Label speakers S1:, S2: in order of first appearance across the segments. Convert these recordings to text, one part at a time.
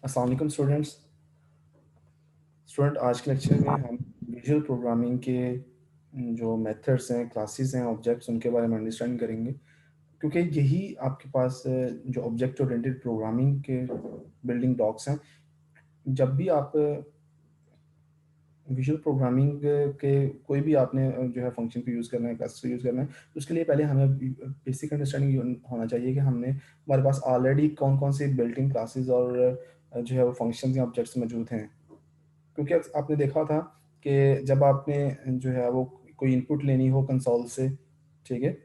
S1: अस्सलाम वालेकुम स्टूडेंट, आज के लेक्चर में हम विजुअल प्रोग्रामिंग के जो मेथड्स हैं, क्लासेस हैं, ऑब्जेक्ट्स उनके बारे में अंडरस्टैंड करेंगे। क्योंकि यही आपके पास जो ऑब्जेक्ट ओरिएंटेड प्रोग्रामिंग के बिल्डिंग ब्लॉक्स हैं। जब भी आप विजुअल प्रोग्रामिंग के कोई भी आपने जो है फंक्शन को यूज़ करना है, क्लासेस को यूज़ करना है, तो उसके लिए पहले हमें बेसिक अंडरस्टैंडिंग होना चाहिए कि हमारे पास ऑलरेडी कौन-कौन से बिल्ट इन क्लासेस और जो है वो फंक्शंस या ऑब्जेक्ट्स मौजूद हैं। क्योंकि आपने देखा था कि जब आपने जो है वो कोई इनपुट लेनी हो कंसोल से, ठीक है?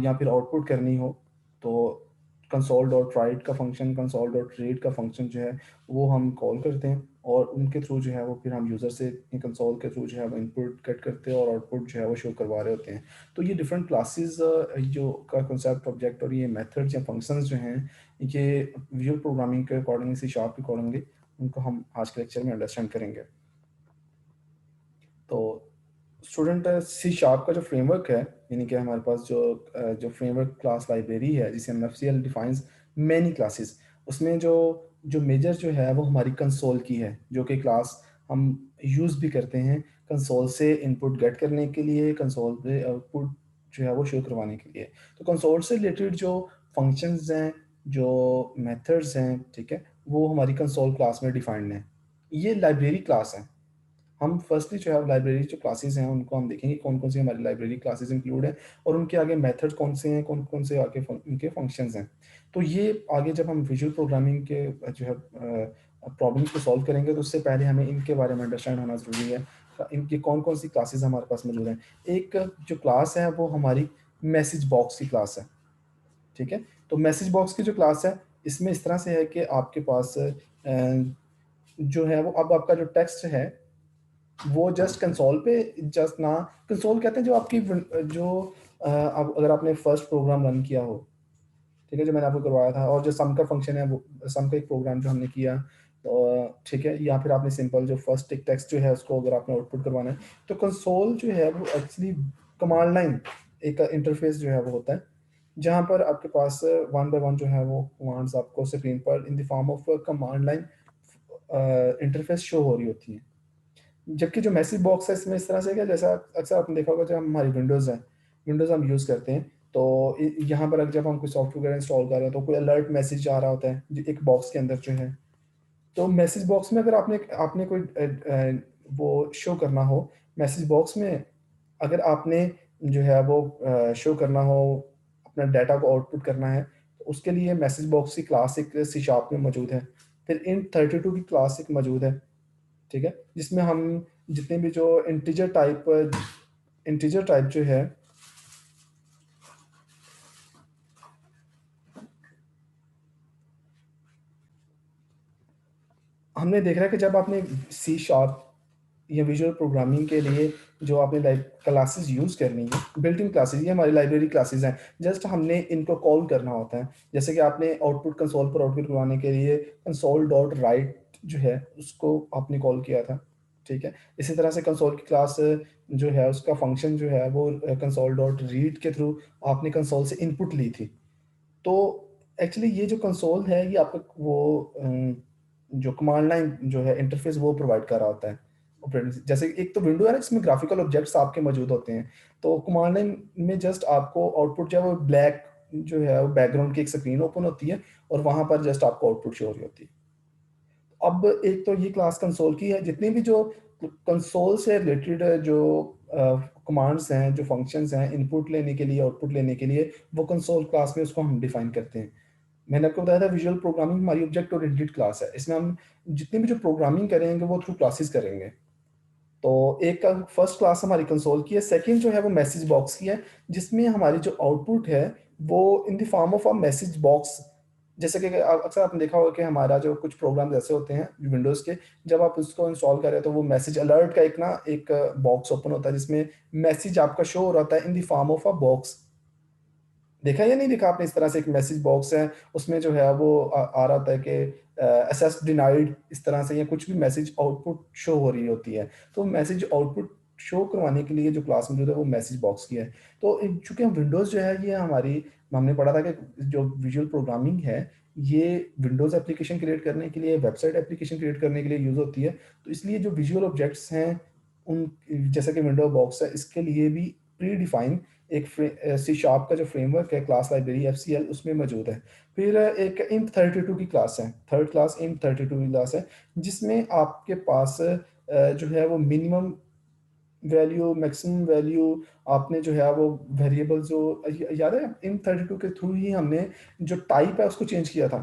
S1: या फिर आउटपुट करनी हो, तो कंसोल डॉट राइट का फंक्शन, कंसोल डॉट रीड का फंक्शन जो है वो हम कॉल करते हैं और उनके थ्रू जो है वो फिर हम यूज़र से कंसोल के थ्रू जो है वो इनपुट गेट करते हैं और आउटपुट जो है वो शो करवा रहे होते हैं। तो ये डिफरेंट क्लासेस जो का कंसेप्ट ऑब्जेक्ट और ये मेथड्स या फंक्शंस जो हैं, ये विजुअल प्रोग्रामिंग के अकॉर्डिंग, सी शार्प के अकॉर्डिंगली उनको हम आज के लेक्चर में अंडरस्टैंड करेंगे। तो स्टूडेंट सी शार्प का जो फ्रेमवर्क है, यानी कि हमारे पास जो फ्रेमवर्क क्लास लाइब्रेरी है जिसे हम एफसीएल डिफाइंस मैनी क्लासेस, उसमें जो मेजर जो है वो हमारी कंसोल की है, जो कि क्लास हम यूज़ भी करते हैं कंसोल से इनपुट गेट करने के लिए, कंसोल पे आउटपुट जो है वो शो करवाने के लिए। तो कंसोल से रिलेटेड जो फंक्शंस हैं, जो मेथड्स हैं, ठीक है, वो हमारी कंसोल क्लास में डिफाइंड हैं। ये लाइब्रेरी क्लास है। हम फर्स्टली जो है लाइब्रेरी जो क्लासेस हैं उनको हम देखेंगे कौन-कौन सी हमारी लाइब्रेरी क्लासेस इंक्लूड हैं और उनके आगे मेथड कौन से हैं, कौन-कौन से आगे उनके फंक्शंस हैं। तो ये आगे जब हम विजुअल प्रोग्रामिंग के जो है प्रॉब्लम्स को सॉल्व करेंगे तो उससे पहले हमें इनके बारे में अंडरस्टैंड होना ज़रूरी है। इनकी कौन-कौन सी क्लासेस हमारे पास मौजूद हैं। एक जो क्लास है वो हमारी मैसेज बॉक्स की क्लास है, ठीक है? तो मैसेज बॉक्स की जो क्लास है, इसमें इस तरह से है कि आपके पास जो है वो अब आपका जो टेक्स्ट है वो जस्ट कंसोल पे जस्ट ना कंसोल कहते हैं जो आपकी जो अब अगर आपने फर्स्ट प्रोग्राम रन किया हो, ठीक है? जो मैंने आपको करवाया था और जो सम का फंक्शन है वो सम का एक प्रोग्राम जो हमने किया, ठीक है? या फिर आपने सिंपल जो फर्स्ट एक टेक्स्ट जो है उसको अगर आपने आउटपुट करवाना है, तो कंसोल जो है वो एक्चुअली कमांड लाइन एक इंटरफ़ेस जो है वो होता है, जहाँ पर आपके पास वन बाय वन जो है वो कमांड्स आपको स्क्रीन पर in the form of command line interface show हो रही होती हैं। जबकि जो मैसेज बॉक्स है इसमें इस तरह से क्या, जैसा अक्सर आपने देखा होगा जब हमारी विंडोज़ है, विंडोज़ हम यूज़ करते हैं, तो यहाँ पर जब हम कोई सॉफ्टवेयर इंस्टॉल कर रहे हैं तो कोई अलर्ट मैसेज आ रहा होता है एक बॉक्स के अंदर जो है। तो मैसेज बॉक्स में अगर आपने आपने कोई वो शो करना हो, मैसेज बॉक्स में अगर आपने जो है वो शो करना हो, अपना डाटा को आउटपुट करना है, तो उसके लिए मैसेज बॉक्स की क्लास एक सी शार्प में मौजूद है। फिर int32 की क्लास एक मौजूद है, ठीक है? जिसमें हम जितने भी जो इंटीजर टाइप जो है, हमने देखा है कि जब आपने सी शार्प या विजुअल प्रोग्रामिंग के लिए जो आपने लाइक क्लासेस यूज़ करनी है, बिल्ट इन क्लासेस, ये हमारी लाइब्रेरी क्लासेस हैं। जस्ट हमने इनको कॉल करना होता है। जैसे कि आपने आउटपुट कंसोल पर आउटपुट करवाने के लिए कंसोल डॉट राइट जो है उसको आपने कॉल किया था, ठीक है? इसी तरह से कंसोल की क्लास जो है उसका फंक्शन जो है वो कंसोल डॉट रीड के थ्रू आपने कंसोल से इनपुट ली थी। तो एक्चुअली ये जो कंसोल है ये आपको वो जो कमांड लाइन जो है इंटरफ़ेस वो प्रोवाइड कर रहा होता है। ऑपरेटिंग जैसे एक तो विंडो है ना जिसमें ग्राफ़िकल ऑब्जेक्ट्स आपके मौजूद होते हैं। तो कमांड लाइन में जस्ट आपको आउटपुट जो है वो ब्लैक जो है वो बैकग्राउंड की एक स्क्रीन ओपन होती है और वहाँ पर जस्ट आपको आउटपुट शो हो रही होती है। अब एक तो ये क्लास कंसोल की है, जितनी भी जो कंसोल से रिलेटेड जो कमांड्स हैं, जो फंक्शंस हैं इनपुट लेने के लिए, आउटपुट लेने के लिए, वो कंसोल क्लास में उसको हम डिफाइन करते हैं। मैंने आपको बताया था विजुअल प्रोग्रामिंग हमारी ऑब्जेक्ट ओरिएंटेड क्लास है। इसमें हम जितनी भी जो प्रोग्रामिंग करेंगे वो थ्रू क्लासेस करेंगे। तो एक का फर्स्ट क्लास हमारी कंसोल की है, सेकंड जो है वो मैसेज बॉक्स की है, जिसमें हमारी जो आउटपुट है वो in the form of a message box. जैसे कि अक्सर आपने देखा होगा कि हमारा जो कुछ प्रोग्राम्स ऐसे होते हैं विंडोज़ के, जब आप उसको इंस्टॉल कर रहे हो तो वो मैसेज अलर्ट का एक बॉक्स ओपन होता है जिसमें मैसेज आपका शो हो रहा होता है in the form of a box. देखा या नहीं देखा आपने? इस तरह से एक मैसेज बॉक्स है, उसमें जो है वो आ रहा होता है कि एक्सेस डिनाइड, इस तरह से या कुछ भी मैसेज आउटपुट शो हो रही होती है। तो मैसेज आउटपुट शो करवाने के लिए जो क्लास मौजूद है वो मैसेज बॉक्स की है। तो चूँकि हम विंडोज़ जो है ये हमारी, हमने पढ़ा था कि जो विजुअल प्रोग्रामिंग है, ये विंडोज़ एप्लीकेशन क्रिएट करने के लिए, वेबसाइट एप्लीकेशन क्रिएट करने के लिए यूज़ होती है। तो इसलिए जो विजुअल ऑब्जेक्ट्स हैं, उन जैसे कि विंडो बॉक्स है, इसके लिए भी प्री डिफाइन एक सी शार्प का जो फ्रेमवर्क है, क्लास लाइब्रेरी एफसीएल, उसमें मौजूद है। फिर एक इंट32 की क्लास है, थर्ड क्लास इंट32 की क्लास है, जिसमें आपके पास जो है वो मिनिमम वैल्यू, मैक्सिमम वैल्यू, आपने जो है वो वेरिएबल जो याद है इन32 के थ्रू ही हमने जो टाइप है उसको चेंज किया था।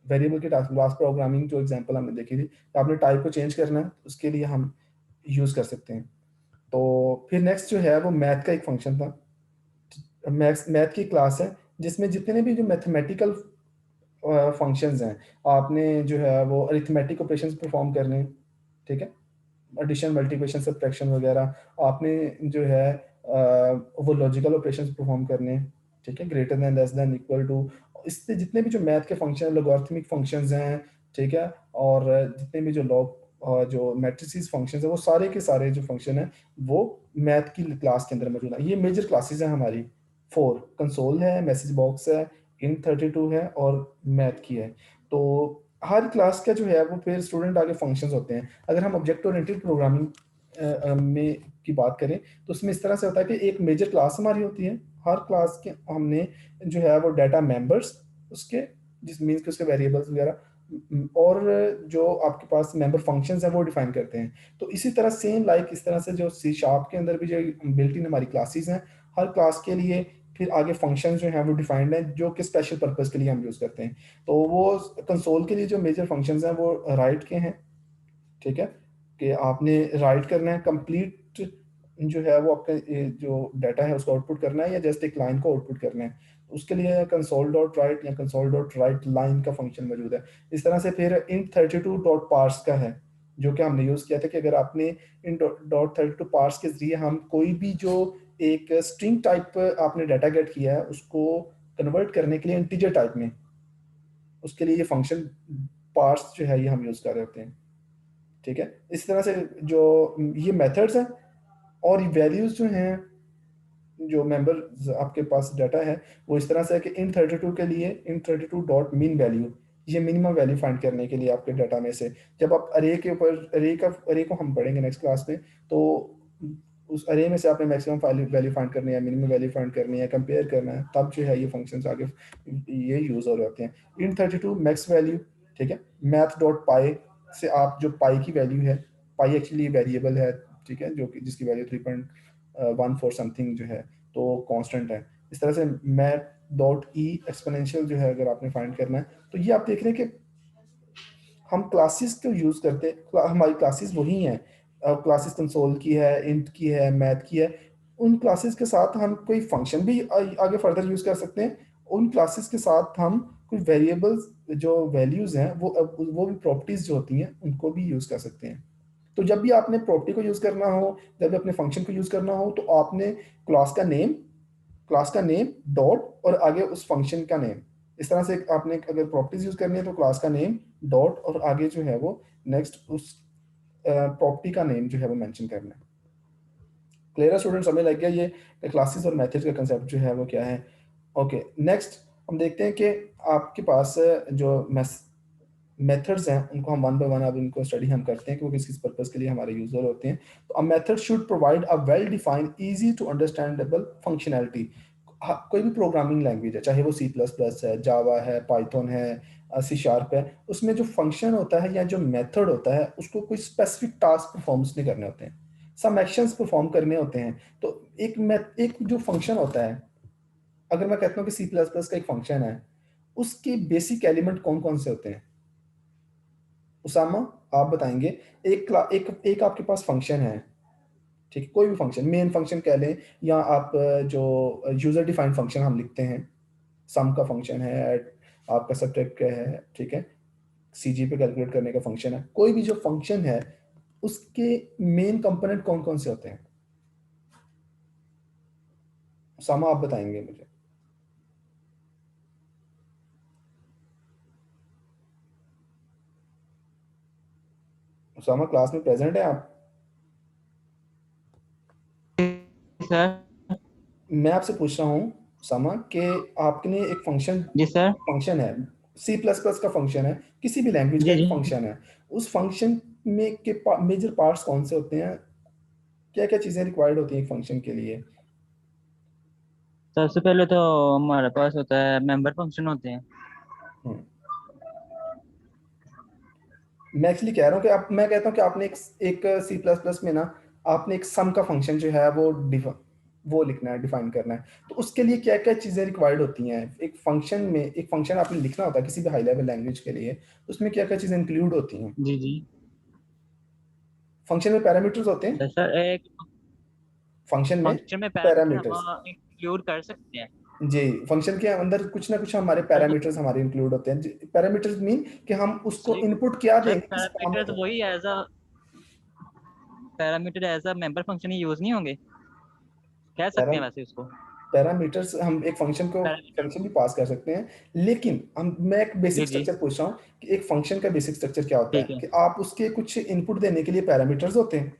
S1: वेरिएबल के लास्ट प्रोग्रामिंग जो एग्जांपल हमने देखी थी, तो आपने टाइप को चेंज करना है, उसके लिए हम यूज़ कर सकते हैं। तो फिर नेक्स्ट जो है वो मैथ का एक फंक्शन था। मैथ्स मैथ की क्लास है, जिसमें जितने भी जो मैथमेटिकल फंक्शंस हैं, आपने जो है वो अरिथमेटिक ऑपरेशंस परफॉर्म करने हैं, ठीक है? एडिशन, मल्टीप्लिकेशन, सब्ट्रैक्शन वगैरह आपने जो है वो लॉजिकल ऑपरेशंस परफॉर्म करने हैं, ठीक है? Greater than, less than, equal to, इससे जितने भी जो मैथ के फंक्शन हैं, लॉगरिथमिक फंक्शंस हैं, ठीक है? और जितने भी जो जो मैट्रिसेस फंक्शंस हैं, वो सारे के सारे जो फंक्शन हैं, वो मैथ की क्लास के अंदर मौजूद है। ये मेजर क्लासेस हैं हमारी 4, कंसोल है, मैसेज बॉक्स है, int32 है और मैथ की है। तो हर क्लास का जो है वो फिर स्टूडेंट आगे फंक्शंस होते हैं। अगर हम ऑब्जेक्ट ओरिएंटेड प्रोग्रामिंग में की बात करें, तो उसमें इस तरह से होता है कि एक मेजर क्लास हमारी होती है। हर क्लास के हमने जो है वो डाटा मेंबर्स उसके, जिस मीन्स के उसके वेरिएबल्स वगैरह, और जो आपके पास मेंबर फंक्शंस हैं वो डिफाइन करते हैं। तो इसी तरह सेम लाइक इस तरह से जो सी शार्प के अंदर भी जो बिल्ट इन हमारी क्लासेस हैं, हर क्लास के लिए फिर आगे फंक्शंस जो हैं वो डिफाइंड हैं, जो कि स्पेशल पर्पस के लिए हम यूज़ करते हैं। तो वो कंसोल के लिए जो मेजर फंक्शंस हैं वो राइट के हैं, ठीक है? कि आपने राइट करना है, कंप्लीट जो है वो आपका जो डाटा है उसको आउटपुट करना है, या जस्ट एक लाइन को आउटपुट करना है। उसके लिए कंसोल डॉट राइट या कंसोल डॉट राइट लाइन का फंक्शन मौजूद है। इस तरह से फिर int32 डॉट पार्स का है, जो कि हमने यूज़ किया था कि अगर आपने इन डॉट 32 पार्स के ज़रिए हम कोई भी जो एक स्ट्रिंग टाइप आपने डाटा गेट किया है, उसको कन्वर्ट करने के लिए इंटीजर टाइप में, उसके लिए ये फंक्शन पार्स जो है ये हम यूज़ कर रहे होते हैं, ठीक है? इस तरह से जो ये मेथड्स हैं, और वैल्यूज़ जो हैं, जो मेंबर्स आपके पास डाटा है, वो इस तरह से है कि int32 के लिए int32 डॉट मीन वैल्यू, ये मिनिमम वैल्यू फाइंड करने के लिए आपके डाटा में से, जब आप अरे के ऊपर अरे को हम पढ़ेंगे नेक्स्ट क्लास में, तो उस अरे में से आपने मैक्सिमम वैल्यू फाइंड करनी है, मिनिमम वैल्यू फाइंड करनी है, कंपेयर करना है, तब जो है ये फंक्शंस आगे ये यूज़ हो रहे होते हैं। int32 मैक्स वैल्यू, ठीक है? मैथ डॉट पाई से आप जो पाई की वैल्यू है, पाई एक्चुअली वेरिएबल है, ठीक है? जो कि जिसकी वैल्यू 3.14 समथिंग जो है, तो कांस्टेंट है। इस तरह से मैथ डॉट ई एक्सपोनेंशियल जो है, अगर आपने फाइंड करना है, तो ये आप देख रहे हैं कि हम क्लासेस को यूज़ करते हैं, हमारी क्लासेस वही हैं। क्लासेस कंसोल की है, इंट की है, मैथ की है। उन क्लासेस के साथ हम कोई फंक्शन भी आगे फर्दर यूज़ कर सकते हैं। उन क्लासेस के साथ हम कुछ वेरिएबल्स जो वैल्यूज़ हैं, वो भी प्रॉपर्टीज़ जो होती हैं, उनको भी यूज़ कर सकते हैं। तो जब भी आपने प्रॉपर्टी को यूज़ करना हो, जब भी अपने फंक्शन को यूज़ करना हो, तो आपने क्लास का नेम डॉट और आगे उस फंक्शन का नेम, इस तरह से आपने अगर प्रॉपर्टीज यूज करनी है, तो क्लास का नेम डॉट और आगे जो है वो नेक्स्ट उस प्रॉपर्टी का नेम जो है वो मेंशन करना है। क्लियर है स्टूडेंट? समझ लग गया ये क्लासेस और मेथड्स का कंसेप्ट जो है वो क्या है? ओके, नेक्स्ट हम देखते हैं कि आपके पास जो मेथड्स हैं, उनको हम वन बाय वन अब इनको स्टडी हम करते हैं कि वो किस किस पर्पस के लिए हमारे यूजर होते हैं। तो a method should provide a well defined easy to understandable functionality. कोई भी प्रोग्रामिंग लैंग्वेज है, चाहे वो सी प्लस प्लस है, जावा है, पाइथन है, सी शार्प है, उसमें जो फंक्शन होता है या जो मेथड होता है, उसको कोई स्पेसिफिक टास्क परफॉर्म्स नहीं करने होते हैं, सम एक्शंस परफॉर्म करने होते हैं। तो एक जो फंक्शन होता है, अगर मैं कहता हूँ कि सी प्लस प्लस का एक फंक्शन है, उसके बेसिक एलिमेंट कौन कौन से होते हैं? उसामा, आप बताएंगे। एक आपके पास फंक्शन है, ठीक है? कोई भी फंक्शन, मेन फंक्शन कह लें, या आप जो यूजर डिफाइंड फंक्शन हम लिखते हैं, सम का फंक्शन है, ऐड आपका सब्ट्रैक्ट का है, ठीक है? सीजी पे कैलकुलेट करने का फंक्शन है, कोई भी जो फंक्शन है, उसके मेन कंपोनेंट कौन कौन से होते हैं? उसामा, आप बताएंगे मुझे। उसामा, क्लास में प्रेजेंट है आप?
S2: सर।
S1: मैं आपसे पूछ रहा हूँ उसामा, कि आपने एक फंक्शन
S2: जी सर।
S1: फंक्शन है, सी प्लस प्लस का फंक्शन है, किसी भी लैंग्वेज का
S2: जी
S1: एक
S2: जी।
S1: फंक्शन है, उस फंक्शन में के मेजर पार्ट्स कौन से होते हैं? क्या क्या चीज़ें रिक्वायर्ड होती हैं एक फंक्शन के लिए?
S2: सबसे पहले तो हमारे पास होता है मेंबर फंक्शन होते हैं।
S1: हम्म, मैं एक्चुअली कह रहा हूँ कि आप मैं कहता हूँ कि आपने एक सी प्लस प्लस में ना आपने एक सम का फंक्शन जो है वो लिखना है, डिफाइन करना है। तो उसके लिए क्या क्या चीज़ें रिक्वायर्ड होती हैं एक फंक्शन में? एक फंक्शन आपने लिखना होता है किसी भी हाई लेवल लैंग्वेज के लिए, तो उसमें क्या क्या चीज़ें इंक्लूड होती हैं?
S2: जी जी।
S1: फंक्शन में पैरामीटर्स होते हैं,
S2: जैसा एक
S1: फंक्शन में
S2: फंक्शन में पैरामीटर
S1: पैरामीटर्स।
S2: हम इंक्लूड कर सकते हैं।
S1: जी, फंक्शन के अंदर कुछ ना कुछ हमारे
S2: जैसे
S1: पैरामीटर्स हमारे इंक्लूड होते हैं। पैरामीटर्स मीन कि हम उसको
S2: सिर्फ
S1: इनपुट क्या
S2: सिर्फ
S1: देंगे, किस फॉर्म में
S2: पैरामीटर
S1: देंगे।
S2: वही parameter as a member function ही यूज नहीं होंगे, कह
S1: पैरा
S2: सकते हैं वैसे उसको
S1: पैरामीटर्स हम एक
S2: पैरामीटर।
S1: फंक्शन भी पास कर सकते हैं, लेकिन मैं एक बेसिक
S2: जी जी।
S1: स्ट्रक्चर पूछ रहा हूँ कि एक फंक्शन का बेसिक स्ट्रक्चर क्या होता
S2: ठीक
S1: है
S2: है।
S1: कि आप उसके कुछ इनपुट देने के लिए पैरामीटर्स होते हैं,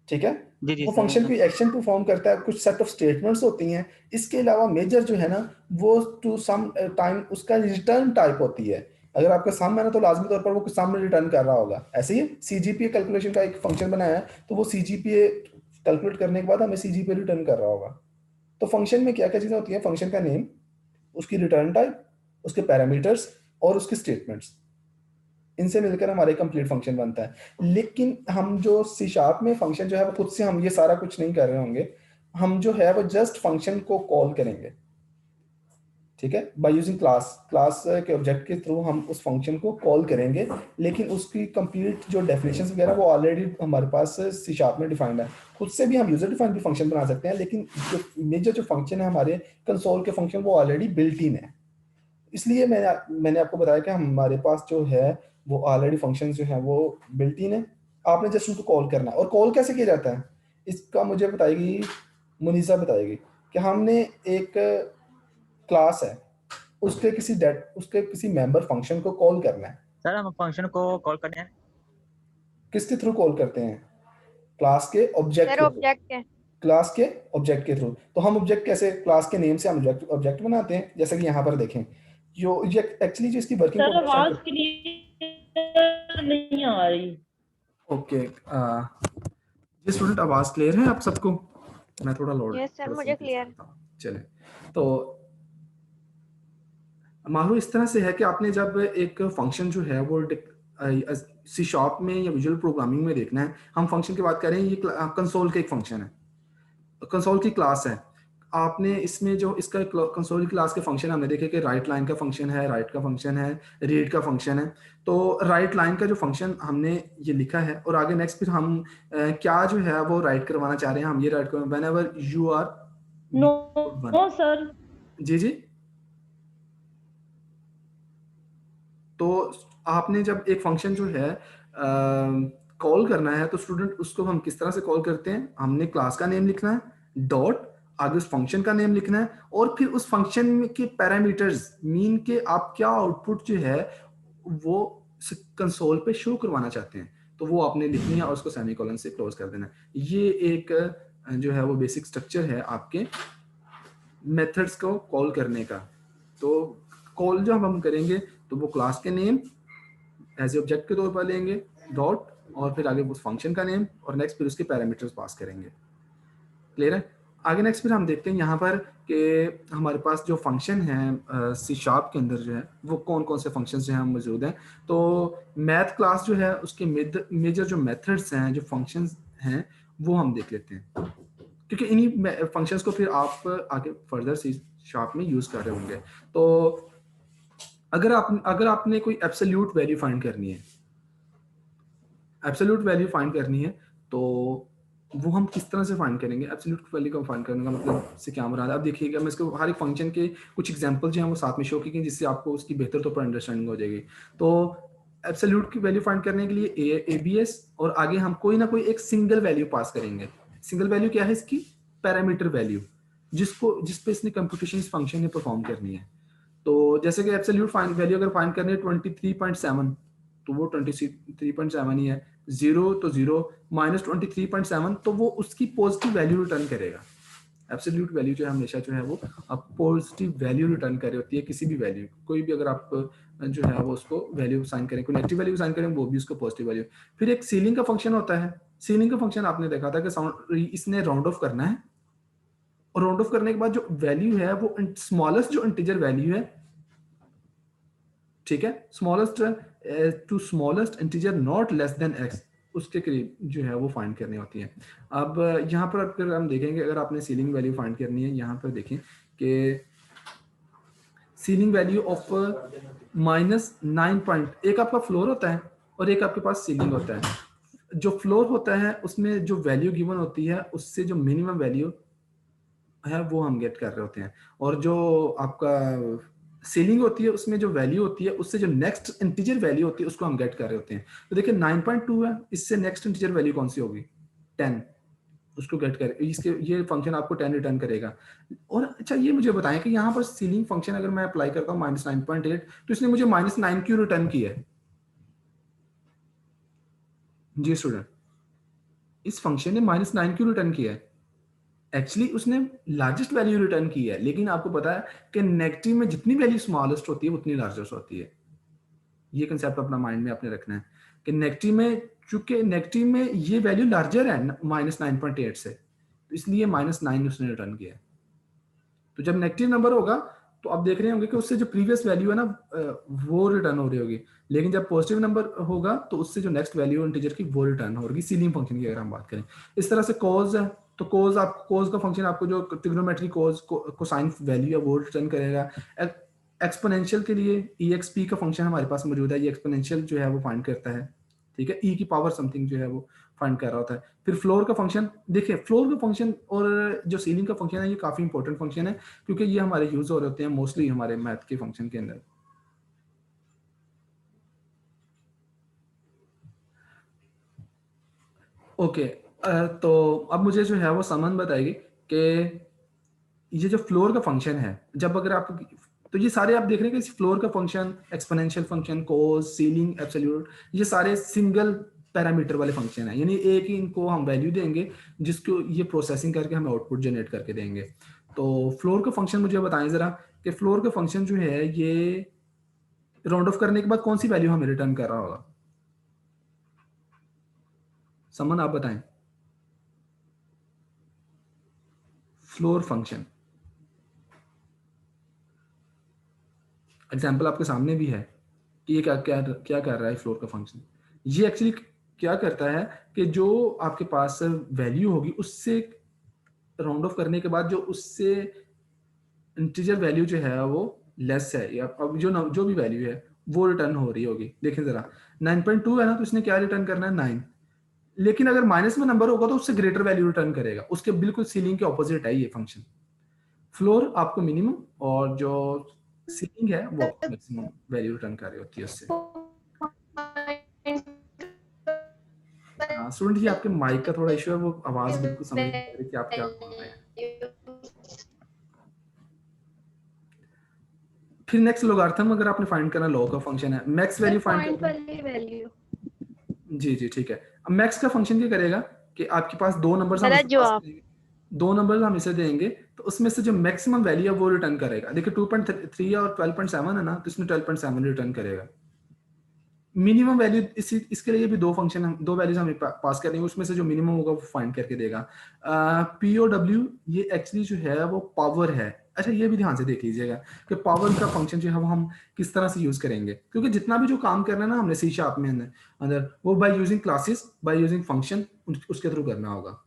S1: ठीक है?
S2: जी जी
S1: वो
S2: सर।
S1: फंक्शन कोई एक्शन परफॉर्म करता है, कुछ सेट ऑफ स्टेटमेंट्स होती हैं। इसके अलावा मेजर जो है ना, वो टू सम टाइम उसका रिटर्न टाइप होती है। अगर आपका सम है ना, तो लाज़मी तौर पर वो कुछ सम रिटर्न कर रहा होगा। ऐसे ही सीजीपीए कैलकुलेशन का एक फंक्शन बनाया है, तो वो सीजीपीए कैलकुलेट करने के बाद हमें सीजीपीए रिटर्न कर रहा होगा। तो फंक्शन में क्या-क्या चीज़ें होती हैं? फंक्शन का नेम, उसकी रिटर्न टाइप, उसके पैरामीटर्स और उसके स्टेटमेंट्स। इनसे मिलकर हमारा एक कंप्लीट फंक्शन बनता है। लेकिन हम जो सी शार्प में फंक्शन जो है वो खुद से हम ये सारा कुछ नहीं कर रहे होंगे। हम जो है वो जस्ट फंक्शन को कॉल करेंगे, ठीक है? बाय यूजिंग क्लास के ऑब्जेक्ट के थ्रू हम उस फंक्शन को कॉल करेंगे, लेकिन उसकी कंप्लीट जो डेफिनेशंस वगैरह वो ऑलरेडी हमारे पास सी शार्प में डिफाइंड है। खुद से भी हम यूजर डिफाइंड भी फंक्शन बना सकते हैं, लेकिन जो मेजर जो फंक्शन है हमारे कंसोल के फंक्शन वो ऑलरेडी बिल्ट इन है। इसलिए मैंने आपको बताया कि हमारे पास जो है वो ऑलरेडी फंक्शंस जो हैं वो बिल्ट इन है। आपने जस्ट उनको कॉल करना है। और कॉल कैसे किया जाता है? इसका मुझे बताएगी, मुनीसा बताएगी कि हमने एक क्लास है, उसके किसी मेंबर फंक्शन को कॉल करना है।
S2: सर हम फंक्शन को कॉल करते हैं।
S1: किसके थ्रू कॉल करते हैं? क्लास के ऑब्जेक्ट
S3: सर
S1: के थ्रू।
S3: ऑब्जेक्ट है।
S1: क्लास के ऑब्जेक्ट के थ्रू। तो हम ऑब्जेक्ट कैसे, क्लास के नेम से हम ऑब्जेक्ट ऑब्जेक्ट बनाते हैं, जैसे कि यहाँ पर देखें। जो ये एक्चुअली जो इसकी वर्किंग को
S4: सर
S1: अंडरस्टैंड
S4: आवाज
S1: कर।
S4: क्लियर नहीं आ रही।
S1: ओके, ये स्टूडेंट आवाज़ क्लियर है आप सबको? मैं थोड़ा लोड
S3: यस सर
S1: थोड़ा सा
S3: मुझे
S1: इंक्रीज
S3: क्लियर।
S1: करता हूँ। चलें, तो मान लो इस तरह से है कि आपने जब एक फंक्शन जो है वो सी शार्प में या विजुअल प्रोग्रामिंग में देखना है। हम फंक्शन की बात करें, ये कंसोल का एक फंक्शन है, कंसोल की क्लास है। आपने इसमें जो इसका कंसोल की क्लास के फंक्शन हमने देखे कि राइट लाइन का फंक्शन है, राइट का फंक्शन है, रीड का फंक्शन है। तो राइट लाइन का जो फंक्शन हमने ये लिखा है, और आगे नेक्स्ट फिर हम क्या जो है वो राइट करवाना चाह रहे हैं। हम ये राइट करें whenever you are
S4: no
S1: one.
S4: No sir.
S1: जी जी। तो आपने जब एक फंक्शन जो है कॉल करना है, तो स्टूडेंट उसको हम किस तरह से कॉल करते हैं? हमने क्लास का नेम लिखना है, डॉट, आगे उस फंक्शन का नेम लिखना है, और फिर उस फंक्शन के पैरामीटर्स मीन के आप क्या आउटपुट जो है वो कंसोल पे शो करवाना चाहते हैं, तो वो आपने लिखनी है और उसको सेमीकोलन से क्लोज कर देना है। ये एक जो है वो बेसिक स्ट्रक्चर है आपके मेथड्स को कॉल करने का। तो कॉल जब हम करेंगे, तो वो क्लास के नेम एज ए ऑब्जेक्ट के तौर पर लेंगे, डॉट, और फिर आगे उस फंक्शन का नेम, और नेक्स्ट फिर उसके पैरामीटर्स पास करेंगे। क्लियर है? आगे नेक्स्ट फिर हम देखते हैं यहाँ पर कि हमारे पास जो फंक्शन है सी शार्प के अंदर जो है वो कौन कौन से फंक्शन जो हैं मौजूद हैं। तो मैथ क्लास जो है उसके मेजर जो मेथड्स हैं, जो फंक्शंस हैं, वो हम देख लेते हैं, क्योंकि इन्हीं फंक्शंस को फिर आप आगे फर्दर सी शार्प में यूज़ कर रहे होंगे। तो अगर आपने कोई एब्सोल्यूट वैल्यू फाइंड करनी है, एब्सोल्यूट वैल्यू फाइंड करनी है, तो वो हम किस तरह से फाइंड करेंगे? एब्सोल्यूट वैल्यू को फाइंड करने का मतलब से क्या मुराद है? अब देखिएगा, मैं इसको हर एक फंक्शन के कुछ एग्जांपल जो हैं वो साथ में शो किए, जिससे आपको उसकी बेहतर तौर पर अंडरस्टैंडिंग हो जाएगी। तो एब्सोल्यूट की वैल्यू फाइंड करने के लिए एबीएस, और आगे हम कोई ना कोई एक सिंगल वैल्यू पास करेंगे। सिंगल वैल्यू क्या है इसकी? पैरामीटर वैल्यू, जिस पे इसने कंप्यूटेशन इस फंक्शन ने परफॉर्म करनी है। तो जैसे कि एब्सोल्यूट फाइंड वैल्यू अगर फाइंड करनी है 23.7, तो वो 23.7 ही है। जीरो तो जीरो, -23.7, तो वो उसकी पॉजिटिव वैल्यू रिटर्न करेगा। एब्सोल्यूट वैल्यू जो है हमेशा जो है वो अब पॉजिटिव वैल्यू रिटर्न कर रही होती है, किसी भी वैल्यू, कोई भी अगर आप जो है वो उसको वैल्यू साइन करें, कोई नेगेटिव वैल्यू साइन करें वो भी उसको पॉजिटिव वैल्यू। फिर एक सीलिंग का फंक्शन होता है। सीलिंग का फंक्शन आपने देखा था कि साउंड इसने राउंड ऑफ करना है, और राउंड ऑफ करने के बाद जो वैल्यू है वो स्मॉलेस्ट जो इंटीजर वैल्यू है, ठीक है, smallest to smallest integer not less than x, उसके करीब जो है वो फाइंड करनी होती है। अब यहाँ पर अगर हम देखेंगे, अगर आपने सीलिंग वैल्यू फाइंड करनी है, यहाँ पर देखें कि सीलिंग वैल्यू ऑफ -9 एक आपका फ्लोर होता है और एक आपके पास सीलिंग होता है। जो फ्लोर होता है उसमें जो वैल्यू गिवन होती है उससे जो मिनिमम वैल्यू है वो हम गेट कर रहे होते हैं, और जो आपका सीलिंग होती है उसमें जो वैल्यू होती है उससे जो नेक्स्ट इंटीजर वैल्यू होती है उसको हम गेट कर रहे होते हैं। तो देखिए 9.2 है, इससे नेक्स्ट इंटीजर वैल्यू कौन सी होगी, 10, उसको गेट कर, इसके ये फंक्शन आपको 10 रिटर्न करेगा। और अच्छा ये मुझे बताएं कि यहाँ पर सीलिंग फंक्शन अगर मैं अप्लाई करता हूँ -9.8, तो इसने मुझे -9 क्यों रिटर्न किया है? जी स्टूडेंट, इस फंक्शन ने -9 क्यों रिटर्न किया है? एक्चुअली उसने लार्जेस्ट वैल्यू रिटर्न की है, लेकिन आपको पता है कि नेगेटिव में जितनी वैल्यू स्मॉलेस्ट होती है उतनी लार्जेस्ट होती है। ये कंसेप्ट अपना माइंड में आपने रखना है कि नेगेटिव में, चूंकि नेगेटिव में ये वैल्यू लार्जर है -9.8 से, तो इसलिए -9 उसने रिटर्न किया है। तो जब नेगेटिव नंबर होगा तो आप देख रहे होंगे कि उससे जो प्रीवियस वैल्यू है ना वो रिटर्न हो रही होगी, लेकिन जब पॉजिटिव नंबर होगा तो उससे जो नेक्स्ट वैल्यू इंटीजर की वो रिटर्न होगी, सीलिंग फंक्शन की अगर हम बात करें। इस तरह से कॉज है, तो कॉज आप कॉज का फंक्शन आपको जो ट्रिग्नोमेट्री कॉज कोसाइन वैल्यू है वो रिटर्न करेगा। एक्सपोनेंशियल के लिए EXP का फंक्शन हमारे पास मौजूद है, ये एक्सपोनेंशियल जो है वो फाइंड करता है, ठीक है, e की पावर समथिंग जो है वो फाइंड कर रहा होता है। फिर फ्लोर का फंक्शन, देखिए फ्लोर का फंक्शन और जो सीलिंग का फंक्शन है ये काफी इंपॉर्टेंट फंक्शन है, क्योंकि ये हमारे यूज हो रहे होते हैं मोस्टली हमारे मैथ के फंक्शन के अंदर। ओके, तो अब मुझे जो है वो समझ बताएगी कि ये जो फ्लोर का फंक्शन है, जब अगर आप, तो ये सारे आप देख रहे हैं कि फ्लोर का फंक्शन, एक्सपोनेंशियल फंक्शन, कोस, सीलिंग, एब्सोल्यूट, ये सारे सिंगल पैरामीटर वाले फंक्शन है, यानी एक ही इनको हम वैल्यू देंगे जिसको ये प्रोसेसिंग करके हमें आउटपुट जनरेट करके देंगे। तो फ्लोर का फंक्शन मुझे बताएं जरा कि फ्लोर का फंक्शन जो है ये राउंड ऑफ करने के बाद कौन सी वैल्यू हमें रिटर्न कर रहा होगा? समन आप बताएं। फ्लोर फंक्शन एग्जाम्पल आपके सामने भी है कि ये क्या क्या क्या कर रहा है फ्लोर का फंक्शन। ये एक्चुअली क्या करता है कि जो आपके पास वैल्यू होगी उससे राउंड ऑफ करने के बाद जो उससे इंटीजर वैल्यू जो है वो लेस है, या अब जो भी वैल्यू है वो रिटर्न हो रही होगी। देखें जरा 9.2 है ना, तो इसने क्या रिटर्न करना है 9, लेकिन अगर माइनस में नंबर होगा तो उससे ग्रेटर वैल्यू रिटर्न करेगा, उसके बिल्कुल सीलिंग के ऑपोजिट है ये फंक्शन। फ्लोर आपको मिनिमम और जो सीलिंग है वो आपको मैक्सिमम वैल्यू रिटर्न कर रही होती है उससे। स्टूडेंट जी आपके माइक का थोड़ा इशू है, वो आवाज बिल्कुल समझ नहीं आ रही कि आप क्या बोल रहे हैं। फिर नेक्स्ट लोगारिथम अगर आपने फाइंड करना, लॉ का फंक्शन है, मैक्स वैल्यू फाइंड करना। जी जी ठीक है। अब मैक्स का फंक्शन क्या करेगा कि आपके पास दो नंबर्स हम इसे पास करेंगे, दो नंबर्स हम इसे देंगे, तो उसमें से जो मैक्सिमम वैल्यू है वो रिटर्न करेगा। देखिए 2.3 और 12.7 है ना, तो इसमें 12.7 रिटर्न करेगा। मिनिमम वैल्यू इसके लिए भी दो फंक्शन, दो वैल्यूज हमें पास करनी है, उसमें से जो मिनिमम होगा वो फाइंड करके देगा। POW ये एक्चुअली जो है वो पावर है। अच्छा ये भी ध्यान से देख लीजिएगा कि पावर का फंक्शन जो है वो हम किस तरह से यूज करेंगे, क्योंकि जितना भी जो काम करना है ना हमने C# में अंदर वो by using classes, by using function उसके थ्रू करना होगा,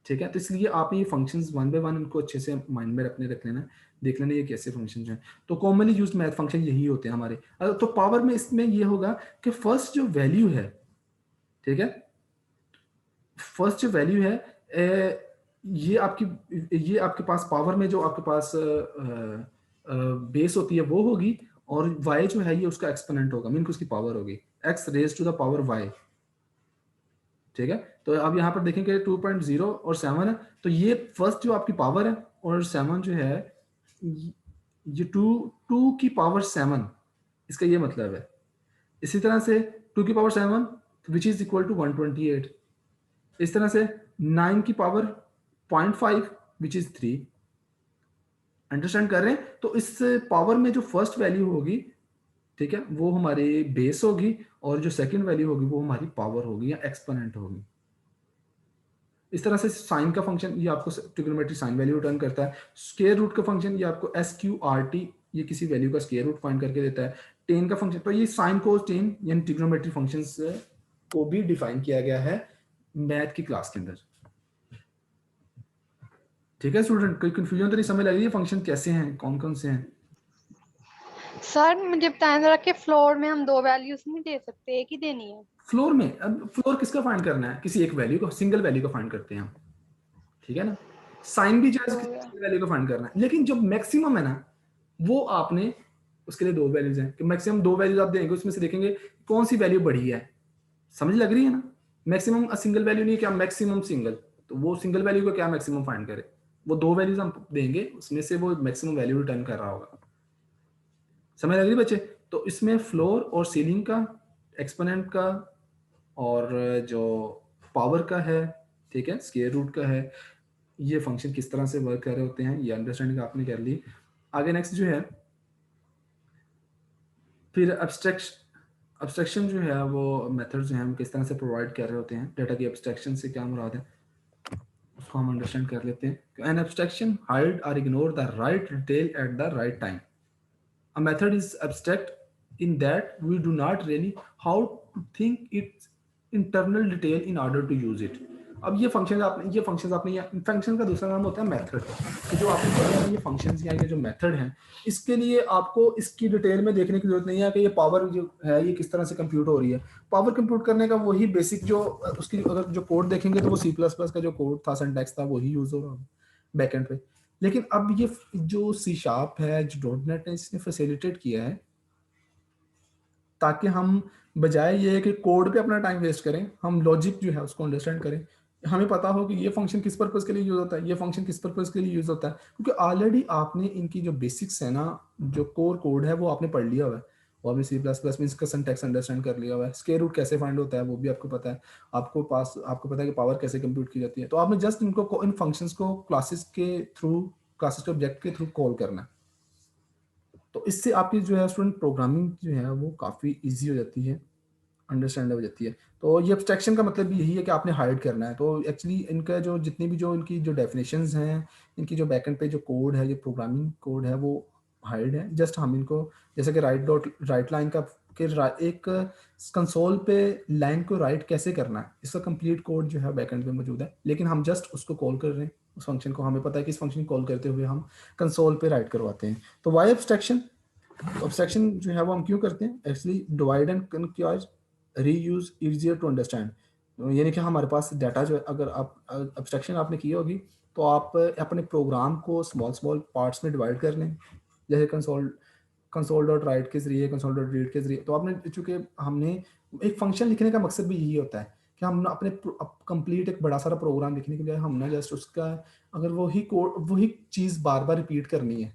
S1: ठीक है। तो इसलिए आपने ये फंक्शंस वन बाय वन उनको अच्छे से माइंड में रख लेना, देख लेना ये कैसे फंक्शन हैं। तो कॉमनली यूज मैथ फंक्शन यही होते हैं हमारे। तो पावर में इसमें ये होगा कि फर्स्ट जो वैल्यू है, ठीक है, फर्स्ट जो वैल्यू है ये आपके पास पावर में जो आपके पास बेस होती है वो होगी, और y जो है ये उसका एक्सपोनेंट होगा, मीन उसकी पावर होगी x raise to the power y, ठीक है। तो अब यहाँ पर देखेंगे 2.0 और 7 है, तो ये फर्स्ट जो आपकी पावर है, और 7 जो है ये 2 की पावर 7, इसका ये मतलब है। इसी तरह से 2 की power 7 which is equal to 128, इस तरह से 9 की पावर 0.5 विच इज 3। अंडरस्टैंड कर रहे हैं? तो इस पावर में जो फर्स्ट वैल्यू होगी ठीक है, वो हमारी बेस होगी और जो सेकंड वैल्यू होगी वो हमारी पावर होगी या एक्सपोनेंट होगी। इस तरह से साइन का फंक्शन ये आपको ट्रिग्नोमेट्री साइन वैल्यू रिटर्न करता है। स्क्वायर रूट का फंक्शन ये आपको SQRT ये किसी वैल्यू का स्क्वायर रूट फाइंड करके देता है। टेन का फंक्शन तो ये साइन कोस टेन यानी ट्रिग्नोमेट्री फंक्शंस को भी डिफाइन किया गया है मैथ की क्लास के अंदर। ठीक है स्टूडेंट, कोई कंफ्यूजन तो नहीं, समझ लग रही है फंक्शन कैसे हैं, कौन कौन से हैं?
S3: सर मुझे बताएं जरा कि फ्लोर में हम दो वैल्यूज नहीं दे सकते, एक ही देनी है।
S1: फ्लोर में अब फ्लोर किसका फाइंड करना है? किसी एक वैल्यू को, सिंगल वैल्यू का फाइंड करते हैं हम, ठीक है ना। साइन भी जो है किसी सिंगल वैल्यू का फाइंड करना है, लेकिन जो मैक्सिमम है ना वो आपने उसके लिए दो वैल्यूज हैं कि मैक्सिमम दो वैल्यूज आप देंगे, उसमें से देखेंगे कौन सी वैल्यू बढ़ी है। समझ लग रही है ना? मैक्सिमम सिंगल वैल्यू नहीं, क्या मैक्सिमम सिंगल, तो वो सिंगल वैल्यू को क्या मैक्सिमम फाइंड करे, वो दो वैल्यूज हम देंगे उसमें से वो मैक्सिमम वैल्यू रिटर्न कर रहा होगा। समझ लग रही बच्चे? तो इसमें फ्लोर और सीलिंग का, एक्सपोनेंट का और जो पावर का है, ठीक है, स्क्वायर रूट का है, ये फंक्शन किस तरह से वर्क कर रहे होते हैं ये अंडरस्टैंडिंग आपने कर ली। आगे नेक्स्ट जो है फिर एब्स्ट्रैक्शन जो है वो मेथड जो है हम किस तरह से प्रोवाइड कर रहे होते हैं। डेटा की एब्स्ट्रैक्शन से क्या मुराद है उसको हम अंडरस्टैंड कर लेते हैं। एन एब्स्ट्रैक्शन हाइड और ignore the right detail at the right time. A method is abstract in that we do not really how to think its internal detail in order to use it. अब ये function आपने function का दूसरा नाम होता है method. कि जो आपने पढ़ा है ये फंक्शंस या जो मेथड हैं, इसके लिए आपको इसकी डिटेल में देखने की जरूरत नहीं है कि ये पावर जो है ये किस तरह से कंप्यूट हो रही है। पावर कंप्यूट करने का वही बेसिक जो उसकी अगर जो कोड देखेंगे तो वो C++ का जो कोड था, सिंटैक्स था, वही यूज हो रहा है बैकएंड पे। लेकिन अब ये जो C# है, जो डॉटनेट है, इसने फैसिलिटेट किया है ताकि हम बजाय ये कि कोड पे अपना टाइम वेस्ट करें, हम लॉजिक जो है उसको अंडरस्टैंड करें। हमें पता हो कि ये फंक्शन किस पर्पस के लिए यूज होता है, ये फंक्शन किस पर्पस के लिए यूज होता है, क्योंकि ऑलरेडी आपने इनकी जो बेसिक्स है ना, जो कोर कोड है वो आपने पढ़ लिया हुआ है। वो अभी C++ में इसका सिंटैक्स अंडरस्टैंड कर लिया हुआ है। स्क्वायर रूट कैसे फाइंड होता है वो भी आपको पता है। आपको पता है कि पावर कैसे कंप्यूट की जाती है। तो आपने जस्ट इन फंक्शंस को क्लासेस के ऑब्जेक्ट के थ्रू कॉल करना है। तो इससे आपकी जो है स्टूडेंट प्रोग्रामिंग जो है वो काफ़ी इजी हो जाती है, अंडरस्टैंड हो जाती है। तो ये एब्स्ट्रैक्शन का मतलब भी यही है कि आपने हाइड करना है। तो एक्चुअली इनका जो जितनी भी जो इनकी जो डेफिनेशंस हैं, इनकी जो बैकएंड पे जो कोड है, जो प्रोग्रामिंग कोड है वो हाइड है। जस्ट हम इनको जैसे कि राइट लाइन का एक कंसोल पे लाइन को राइट कैसे करना है, इसका कंप्लीट कोड जो है बैकएंड पे मौजूद है, लेकिन हम जस्ट उसको कॉल कर रहे हैं उस फंक्शन को। हमें पता है कि इस फंक्शन कॉल करते हुए हम कंसोल पे राइट करवाते हैं। तो वाई एब्स्ट्रैक्शन, एब्स्ट्रैक्शन जो है वो हम क्यों करते हैं? Actually divide and conquer reuse easier to understand. यानी कि हमारे पास डाटा जो है, अगर आप एब्स्ट्रैक्शन आपने की होगी तो आप अपने प्रोग्राम को स्मॉल स्मॉल पार्ट्स में डिवाइड कर लें, जैसे कंसोल डॉट राइट के जरिए, कंसोल डॉट रीड के जरिए। तो आपने चूंकि हमने एक फंक्शन लिखने का मकसद भी यही होता है कि हम अपने कंप्लीट एक बड़ा सारा प्रोग्राम लिखने के लिए हम ना जस्ट उसका अगर वही कोड वही चीज़ बार बार रिपीट करनी है,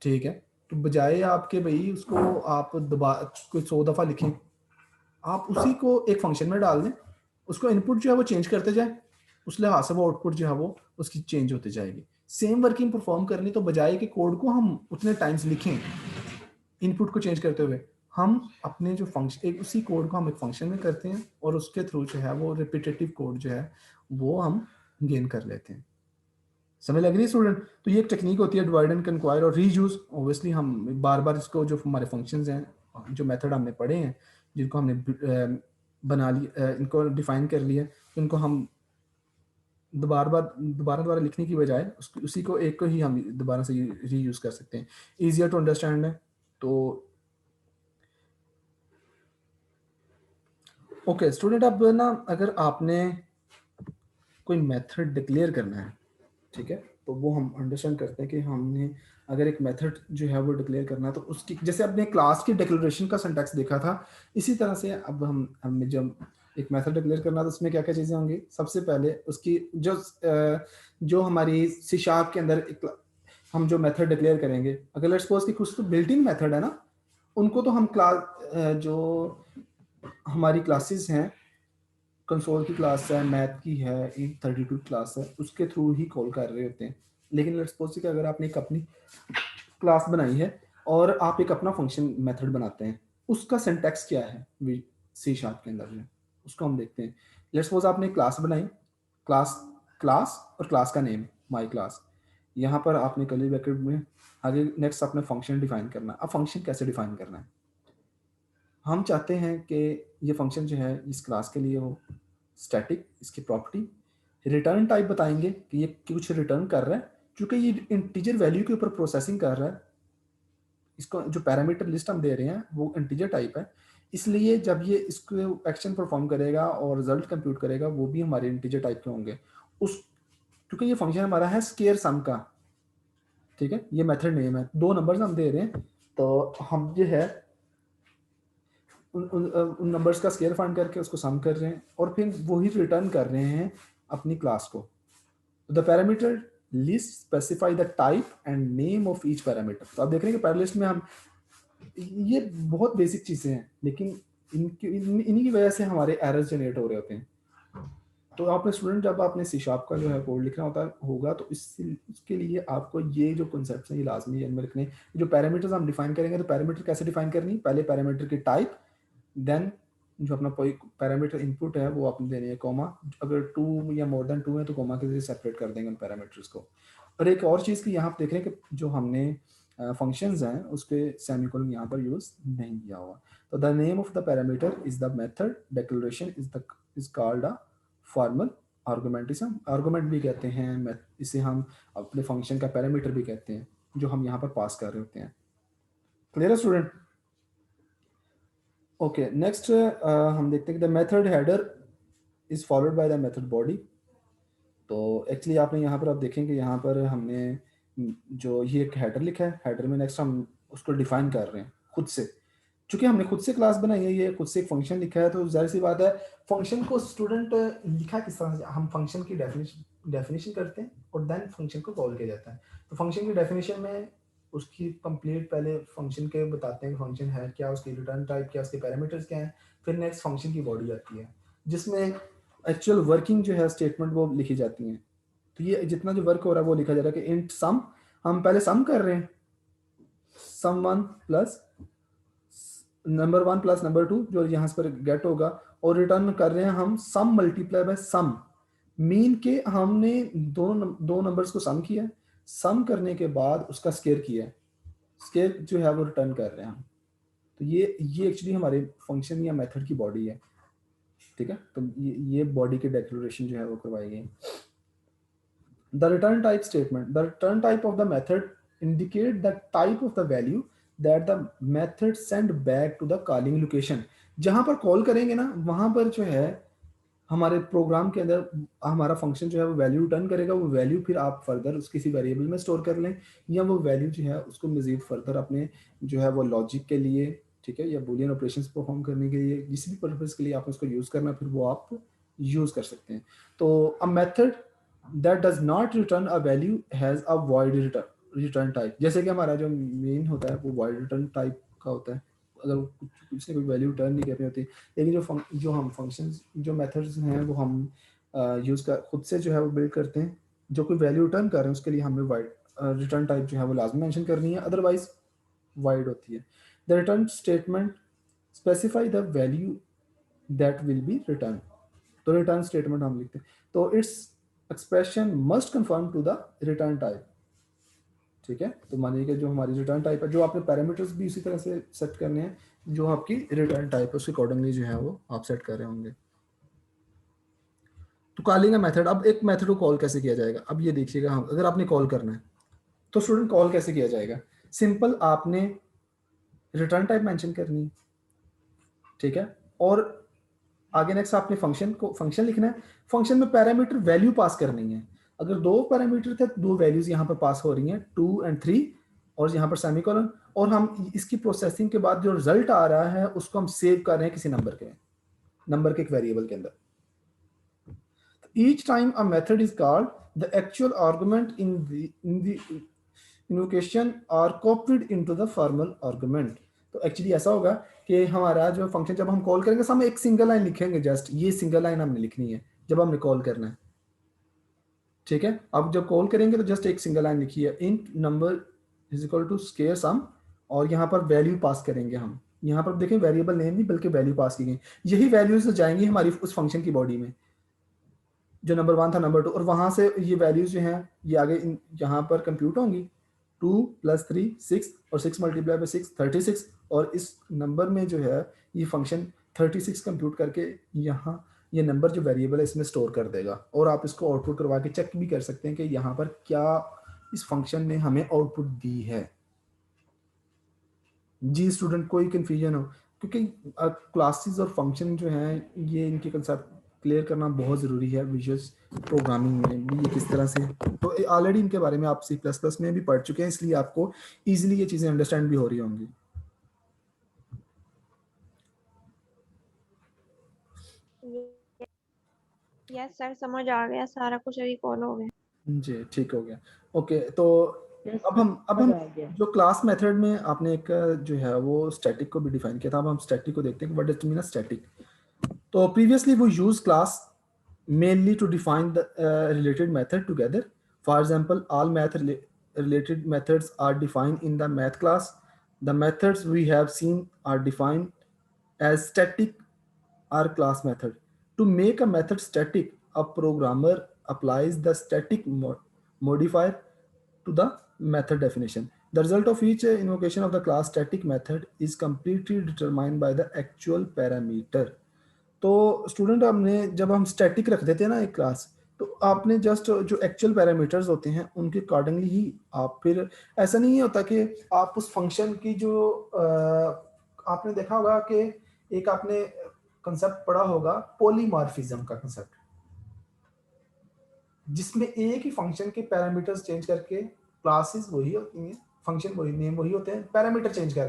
S1: ठीक है, तो बजाय आपके भाई उसको आप दोबारा कोई 100 दफ़ा लिखें, आप उसी को एक फंक्शन में डाल दें, उसको इनपुट जो है वो चेंज करते जाए, उस लिहाज से वो आउटपुट जो है वो उसकी चेंज होती जाएगी। सेम वर्किंग परफॉर्म करनी तो बजाय कि कोड को हम उतने टाइम्स लिखें इनपुट को चेंज करते हुए, हम अपने जो फंक्शन एक उसी कोड को हम एक फंक्शन में करते हैं और उसके थ्रू जो है वो रिपीटेटिव कोड जो है वो हम गेन कर लेते हैं। समझ लग रही है स्टूडेंट? तो ये एक टेक्निक होती है डिवाइड एंड कंक्वायर और रीयूज। ऑब्वियसली हम बार बार इसको जो हमारे फंक्शंस हैं, जो मेथड हमने पढ़े हैं, जिनको हमने बना लिया, इनको डिफाइन कर लिया, इनको हम दोबारा लिखने की बजाय उसी को एक को ही हम दोबारा से रीयूज कर सकते हैं। ईजियर टू अंडरस्टैंड है। तो ओके स्टूडेंट, अब ना अगर आपने कोई मेथड डिक्लेयर करना है, ठीक है, तो वो हम अंडरस्टैंड करते हैं कि हमने अगर एक मेथड जो है वो डिक्लेयर करना है तो उसकी जैसे आपने क्लास की डिक्लेरेशन का सिंटैक्स देखा था, इसी तरह से अब हमें जब एक मेथड डिक्लेयर करना है तो उसमें क्या क्या चीज़ें होंगी। सबसे पहले उसकी जो हमारी C# के अंदर हम जो मेथड डिक्लेयर करेंगे, अगर लेट्स सपोज कि कुछ तो बिल्ट इन मेथड है ना, उनको तो हम जो हमारी क्लासेस हैं, कंसोल की क्लास है, मैथ की है, 32 क्लास है, उसके थ्रू ही कॉल कर रहे होते हैं। लेकिन लेट्स सपोज कि अगर आपने एक अपनी क्लास बनाई है और आप एक अपना फंक्शन मेथड बनाते हैं, उसका सिंटैक्स क्या है सी शार्प के अंदर जो है, उसको हम देखते हैं। लेट्स सपोज आपने क्लास बनाई, क्लास क्लास और क्लास का नेम माय क्लास, यहाँ पर आपने कर्ली ब्रैकेट में आगे नेक्स्ट आपने फंक्शन डिफाइन करना है। अब फंक्शन कैसे डिफाइन करना है, हम चाहते हैं कि ये फंक्शन जो है इस क्लास के लिए हो स्टैटिक, इसकी प्रॉपर्टी रिटर्न टाइप बताएंगे कि ये कुछ रिटर्न कर रहा है, क्योंकि ये इंटीजर वैल्यू के ऊपर प्रोसेसिंग कर रहा है, इसको जो पैरामीटर लिस्ट हम दे रहे हैं वो इंटीजर टाइप है, इसलिए जब ये इसको एक्शन परफॉर्म करेगा और रिजल्ट कंप्यूट करेगा वो भी हमारे इंटीजर टाइप के होंगे। उस क्योंकि ये फंक्शन हमारा है स्केयर सम का, ठीक है, ये मेथड नेम है, 2 नंबर्स हम दे रहे हैं, तो हम जो है उन नंबर्स का स्केयर फाइंड करके उसको सम कर रहे हैं और फिर वही रिटर्न कर रहे हैं अपनी क्लास को। The parameter list specify the type and name of each parameter. तो आप देख रहे हैं कि पैरालिस्ट में हम ये बहुत बेसिक चीजें हैं, लेकिन इन्हीं की वजह से हमारे एरर्स जनरेट हो रहे होते हैं। तो आपने स्टूडेंट जब आपने सी शार्प का जो है कोड लिखना होगा तो इसके लिए आपको ये जो कॉन्सेप्ट्स हैं ये लाजमी है रखने। जो पैरामीटर्स हम डिफाइन करेंगे तो पैरामीटर कैसे डिफाइन करनी, पहले पैरामीटर की टाइप, देन जो अपना कोई पैरामीटर इनपुट है वो आपने देनी है कॉमा, अगर 2 या मोर देन 2 है तो कॉमा के जरिए सेपरेट कर देंगे उन पैरामीटर्स को। और एक और चीज़ की यहाँ आप देख रहे हैं कि जो हमने फंक्शंस हैं उसके सेमीकोलन यहाँ पर यूज नहीं किया हुआ। तो the name of the parameter is the method, declaration is called a formal argument, इसे हम आर्गुमेंट भी कहते हैं, इसे हम अपने फंक्शन का पैरामीटर भी कहते हैं जो हम यहाँ पर पास कर रहे होते हैं। क्लियर है स्टूडेंट? ओके, नेक्स्ट हम देखते हैं कि the method header is followed by the method body. तो एक्चुअली आपने यहाँ पर आप देखेंगे यहाँ पर हमने जो ये एक हेडर लिखा है, हेडर में नेक्स्ट हम उसको डिफाइन कर रहे हैं खुद से, चूंकि हमने खुद से क्लास बनाई है, ये खुद से एक फंक्शन लिखा है, तो जाहिर सी बात है फंक्शन को स्टूडेंट लिखा किस तरह से, हम फंक्शन की डेफिनेशन करते हैं और देन फंक्शन को कॉल किया जाता है। तो फंक्शन की डेफिनेशन में उसकी कंप्लीट पहले फंक्शन के बताते हैं फंक्शन है क्या, उसकी रिटर्न टाइप क्या, उसके पैरामीटर्स क्या हैं, फिर नेक्स्ट फंक्शन की बॉडी आती है जिसमें एक्चुअल वर्किंग जो है स्टेटमेंट वो लिखी जाती है। तो ये जितना जो वर्क हो रहा है वो लिखा जा रहा है कि इंट सम, हम पहले सम कर रहे हैं, सम 1 प्लस नंबर 1 प्लस नंबर 2 जो यहाँ पर गेट होगा, और रिटर्न कर रहे हैं हम सम मल्टीप्लाई बाय सम, मीन के हमने दो नंबर्स को सम किया, सम करने के बाद उसका स्केयर किया, स्केयर जो है वो रिटर्न कर रहे हैं हम। तो ये एक्चुअली हमारे फंक्शन या मेथड की बॉडी है, ठीक है। तो ये बॉडी की डिक्लेरेशन जो है वो करवाई गई। The return type statement, the return type of the method indicate the type of the value that the method send back to the calling location। जहां पर कॉल करेंगे ना वहां पर जो है हमारे प्रोग्राम के अंदर हमारा फंक्शन जो है वो वैल्यू रिटर्न करेगा, वो वैल्यू फिर आप फर्दर उस किसी वेरिएबल में स्टोर कर लें, या वो वैल्यू जो है उसको मजीद फर्दर अपने जो है वो लॉजिक के लिए, ठीक है, या बूलियन ऑपरेशंस परफॉर्म करने के लिए, किसी भी पर्पस के लिए आप उसको यूज करना, फिर वो आप यूज कर सकते हैं। तो a method that does not return a value has a void return type, जैसे कि हमारा जो मेन होता है वो वॉइड रिटर्न टाइप का होता है, अगर उसने कोई वैल्यू रिटर्न नहीं करनी होती। लेकिन जो हम फंक्शंस जो मेथड्स हैं वो हम यूज़ कर खुद से जो है वो बिल्ड करते हैं, जो कोई वैल्यू रिटर्न कर रहे हैं उसके लिए हमें वाइड रिटर्न टाइप जो है वो लाजमी मेंशन करनी है, अदरवाइज वाइड होती है। The return statement specify the value that will be return. तो रिटर्न स्टेटमेंट हम लिखते हैं, तो its expression must confirm to the return type, ठीक है। तो मानिए कि जो हमारी रिटर्न टाइप है, जो आपने पैरामीटर्स भी उसी तरह से सेट करने हैं, जो आपकी रिटर्न टाइप है उसके अकॉर्डिंगली जो है वो आप सेट कर रहे होंगे। तो कॉलिंग अ मेथड, अब एक मेथड को कॉल कैसे किया जाएगा, अब ये देखिएगा, हम अगर आपने कॉल करना है तो स्टूडेंट कॉल कैसे किया जाएगा, सिंपल आपने रिटर्न टाइप मेंशन करनी है, ठीक है, और आगे नेक्स्ट आपने फंक्शन लिखना है, फंक्शन में पैरामीटर वैल्यू पास करनी है। अगर 2 पैरामीटर थे तो 2 वैल्यूज यहाँ पर पास हो रही हैं 2 और 3, और यहाँ पर सेमीकोलन, और हम इसकी प्रोसेसिंग के बाद जो रिजल्ट आ रहा है उसको हम सेव कर रहे हैं किसी नंबर के एक वेरिएबल के अंदर। Each time a method is called the actual argument in the invocation are copied into the formal argument. तो एक्चुअली ऐसा होगा कि हमारा जो फंक्शन जब हम कॉल करेंगे हम एक सिंगल लाइन लिखेंगे, जस्ट ये सिंगल लाइन हमने लिखनी है जब हमने कॉल करना है, ठीक है। अब जब कॉल करेंगे तो जस्ट एक सिंगल लाइन लिखी है, int number is equal to square sum, और यहाँ पर वैल्यू पास करेंगे हम। यहाँ पर देखें वेरिएबल नेम नहीं बल्कि वैल्यू पास की गई। यही वैल्यूज जाएंगी हमारी उस फंक्शन की बॉडी में, जो नंबर 1 था, नंबर 2, और वहां से ये वैल्यूज जो हैं ये आगे यहाँ पर कंप्यूट होंगी। 2 + 3 6 और 6 × 6 36, और इस नंबर में जो है ये फंक्शन 36 कंप्यूट करके यहाँ ये नंबर जो वेरिएबल है इसमें स्टोर कर देगा। और आप इसको आउटपुट करवा के चेक भी कर सकते हैं कि यहाँ पर क्या इस फंक्शन ने हमें आउटपुट दी है। जी स्टूडेंट, कोई कन्फ्यूजन हो? क्योंकि क्लासेस और फंक्शन जो हैं ये इनके कंसेप्ट क्लियर करना बहुत ज़रूरी है विजुअल प्रोग्रामिंग में भी, ये किस तरह से। तो ऑलरेडी इनके बारे में आप C++ में भी पढ़ चुके हैं, इसलिए आपको इजीली ये चीज़ें अंडरस्टैंड भी हो रही होंगी।
S5: यस सर, समझ आ गया सारा कुछ, अभी कॉल हो गया।
S1: जी ठीक हो गया। ओके, तो
S4: Yes,
S1: अब हम
S4: समझ आ गया।
S1: जो क्लास मेथड में आपने एक जो है वो स्टैटिक को भी डिफाइन किया था, अब हम स्टैटिक को देखते हैं कि व्हाट डज मीन स्टैटिक। तो previously we use class mainly to define the related method together. For example, all related methods are defined in the math class. The methods we have seen are defined as static or class method. To make a method static, a programmer applies the static modifier to the method definition. The result of each invocation of the class static method is completely determined by the actual parameter. तो student हमने जब हम static रख देते हैं ना एक class, तो आपने जस्ट जो एक्चुअल पैरामीटर्स होते हैं उनके अकॉर्डिंगली ही आप फिर, ऐसा नहीं होता कि आप उस फंक्शन की जो आपने देखा होगा कि एक आपने कंसेप्ट पढ़ा होगा पॉलीमॉर्फिज्म का कंसेप्ट, जिसमें एक ही फंक्शन के पैरामीटर्स चेंज करके क्लासेस वही होती हैं, फंक्शन वही, नेम वही होते हैं, पैरामीटर चेंज करके